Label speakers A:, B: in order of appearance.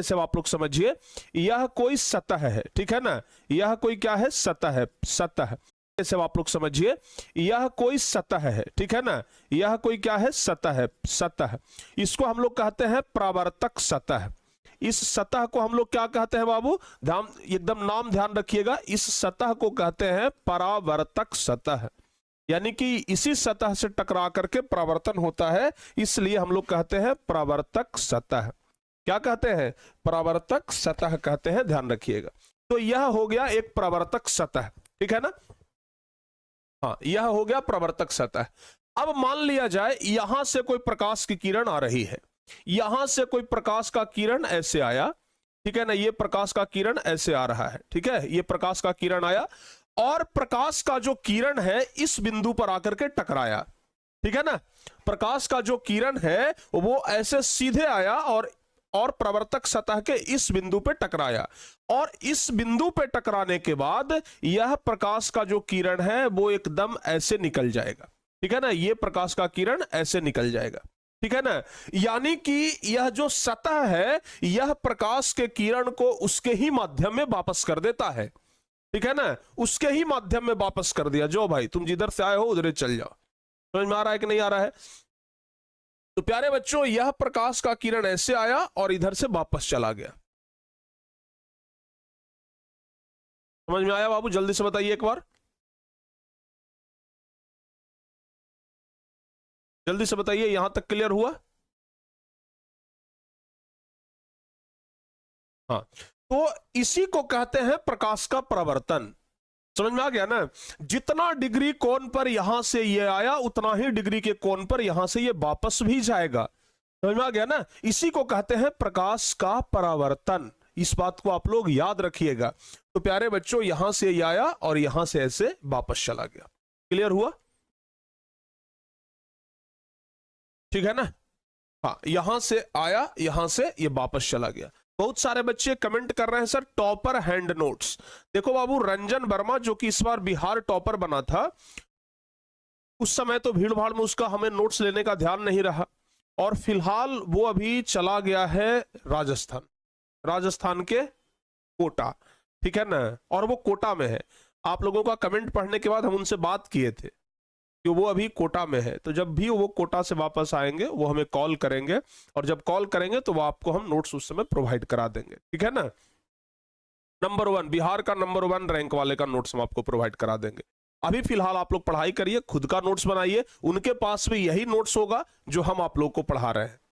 A: से आप लोग समझिए, यह कोई सतह है, ठीक है ना, यह कोई क्या है, सतह है, सतह। से आप लोग समझिए, यह कोई सतह है, ठीक है ना, यह कोई क्या है, सतह है, सतह। इसको हम लोग कहते हैं परावर्तक सतह। इस सतह को हम लोग क्या कहते हैं बाबू, ध्यान, एकदम नाम ध्यान रखिएगा, इस सतह को कहते हैं परावर्तक सतह। यानी कि इसी सतह से टकरा करके परावर्तन होता है, इसलिए हम लोग कहते हैं परावर्तक सतह। क्या कहते हैं, परावर्तक सतह कहते हैं, ध्यान रखिएगा। तो यह हो गया एक परावर्तक सतह, ठीक है ना, हाँ, यह हो गया परावर्तक सतह। अब मान लिया जाए यहां से कोई प्रकाश की किरण आ रही है, यहां से कोई प्रकाश का किरण ऐसे आया, ठीक है ना, ये प्रकाश का किरण ऐसे आ रहा है, ठीक है, ये प्रकाश का किरण आया और प्रकाश का जो किरण है इस बिंदु पर आकर के टकराया, ठीक है ना, प्रकाश का जो किरण है वो ऐसे सीधे आया और प्रवर्तक सतह के इस बिंदु पे टकराया, और इस बिंदु पे टकराने के बाद यह प्रकाश का जो किरण है वो एकदम ऐसे निकल जाएगा, ठीक है ना, ये प्रकाश का किरण ऐसे निकल जाएगा, ठीक है ना। यानी कि यह जो सतह है यह प्रकाश के किरण को उसके ही माध्यम में वापस कर देता है, ठीक है ना, उसके ही माध्यम में वापस कर दिया। जो भाई तुम जिधर से आए हो उधर चल जाओ। समझ में आ रहा है कि नहीं आ रहा है? तो प्यारे बच्चों, यह प्रकाश का किरण ऐसे आया और इधर से वापस चला गया। समझ में आया बाबू? जल्दी से बताइए एक बार, जल्दी से बताइए, यहां तक क्लियर हुआ? हाँ, तो इसी को कहते हैं प्रकाश का परावर्तन। समझ में आ गया ना? जितना डिग्री कोण पर यहां से ये आया उतना ही डिग्री के कोण पर यहां से ये वापस भी जाएगा। समझ में आ गया ना? इसी को कहते हैं प्रकाश का परावर्तन। इस बात को आप लोग याद रखिएगा। तो प्यारे बच्चों, यहां से ये आया और यहां से ऐसे वापस चला गया। क्लियर हुआ? ठीक है ना? हाँ, यहां से आया, यहां से ये वापस चला गया। बहुत सारे बच्चे कमेंट कर रहे हैं सर टॉपर हैंड नोट्स। देखो बाबू, रंजन वर्मा जो कि इस बार बिहार टॉपर बना था, उस समय तो भीड़ भाड़ में उसका हमें नोट्स लेने का ध्यान नहीं रहा, और फिलहाल वो अभी चला गया है राजस्थान, राजस्थान के कोटा, ठीक है ना, और वो कोटा में है। आप लोगों का कमेंट पढ़ने के बाद हम उनसे बात किए थे कि वो अभी कोटा में है, तो जब भी वो कोटा से वापस आएंगे वो हमें कॉल करेंगे, और जब कॉल करेंगे तो वो आपको हम नोट्स उस समय प्रोवाइड करा देंगे, ठीक है ना। नंबर 1 बिहार का नंबर 1 रैंक वाले का नोट्स हम आपको प्रोवाइड करा देंगे। अभी फिलहाल आप लोग पढ़ाई करिए, खुद का नोट्स बनाइए, उनके पास भी यही नोट्स होगा जो हम आप लोग को पढ़ा रहे हैं।